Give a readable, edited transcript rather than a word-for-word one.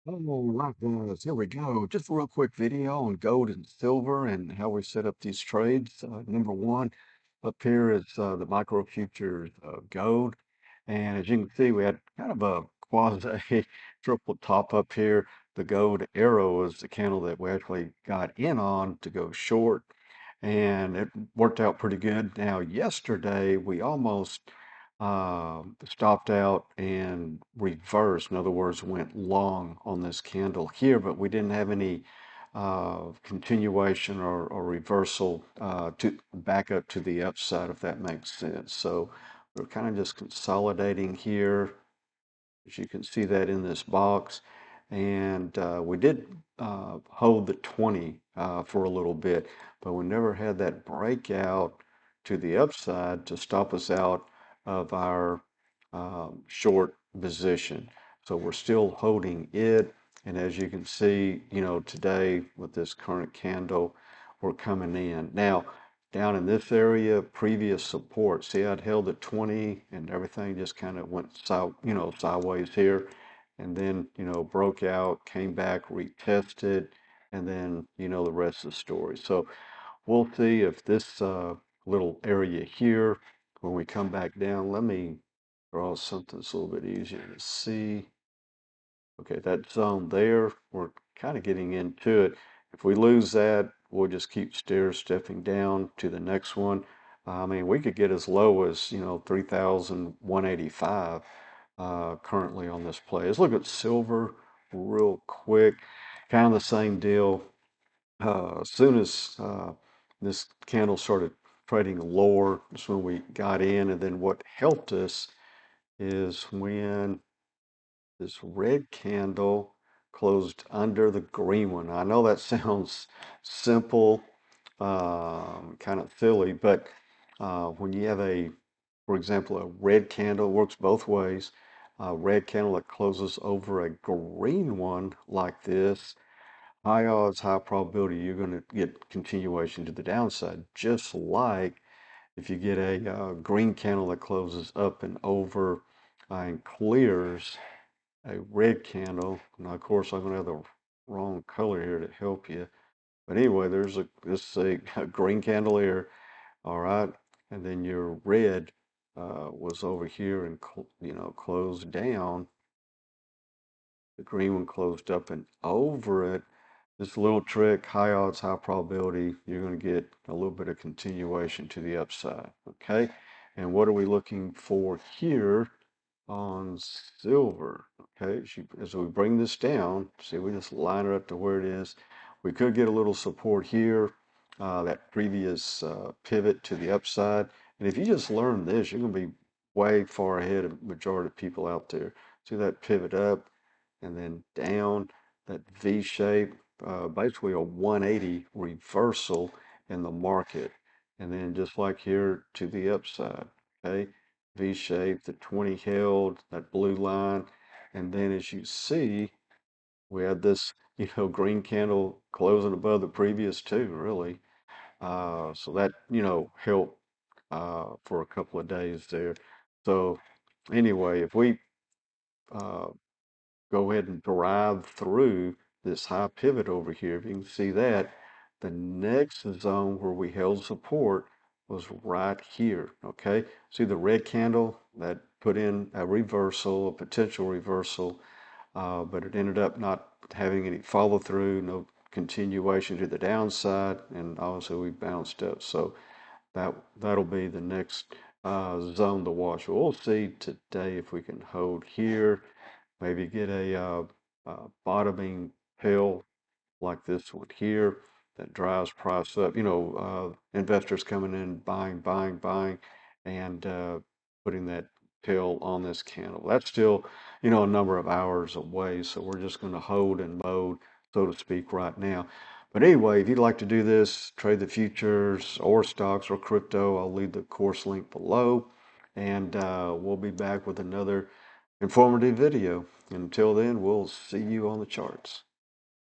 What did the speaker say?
All right, guys, here we go. Just a real quick video on gold and silver and how we set up these trades. Number one up here is the micro futures gold. And as you can see, we had kind of a quasi triple top up here. The gold arrow is the candle that we actually got in on to go short. And it worked out pretty good. Now, yesterday, we almost stopped out and reversed. In other words, went long on this candle here, but we didn't have any continuation or reversal to back up to the upside, if that makes sense. So we're kind of just consolidating here, as you can see that in this box. And we did hold the 20 for a little bit, but we never had that breakout to the upside to stop us out of our short position. So we're still holding it. And as you can see, today with this current candle, we're coming in. Now, down in this area, previous support, see, I'd held at 20 and everything just kind of went sideways here, and then, broke out, came back, retested, and then, the rest of the story. So we'll see if this little area here, when we come back down, let me draw something that's a little bit easier to see. Okay, that zone there, we're kind of getting into it. If we lose that, we'll just keep stepping down to the next one. I mean, we could get as low as, 3,185 currently on this play. Let's look at silver real quick. Kind of the same deal. As soon as this candle started trading lower, that's when we got in. And then what helped us is when this red candle closed under the green one. I know that sounds simple, kind of silly, but when you have for example, a red candle, works both ways. A red candle that closes over a green one like this, high odds, high probability you're going to get continuation to the downside, just like if you get a green candle that closes up and over and clears a red candle. Now, of course, I'm going to have the wrong color here to help you. But anyway, this is a green candle here, all right? And then your red was over here and, closed down. The green one closed up and over it. This little trick, high odds, high probability, you're going to get a little bit of continuation to the upside, okay? And what are we looking for here on silver? Okay, as we bring this down, see, we just line it up to where it is. We could get a little support here, that previous pivot to the upside. And if you just learn this, you're going to be way far ahead of the majority of people out there. See that pivot up and then down, that V shape, basically a 180 reversal in the market. And then just like here to the upside, okay? V shape, the 20 held, that blue line. And then as you see, we had this, green candle closing above the previous two, really. So that, helped for a couple of days there. So anyway, if we uh, go ahead and drive through this high pivot over here, if you can see that, the next zone where we held support was right here, okay? See the red candle that put in a reversal, a potential reversal, but it ended up not having any follow through, no continuation to the downside, and obviously we bounced up. So that'll be the next zone to watch. We'll see today if we can hold here, maybe get a bottoming pill like this one here that drives price up. Investors coming in, buying, and putting that pill on this candle. That's still, a number of hours away. So we're just going to hold in mode, so to speak, right now. But anyway, if you'd like to do this, trade the futures or stocks or crypto, I'll leave the course link below. And we'll be back with another informative video. Until then, we'll see you on the charts.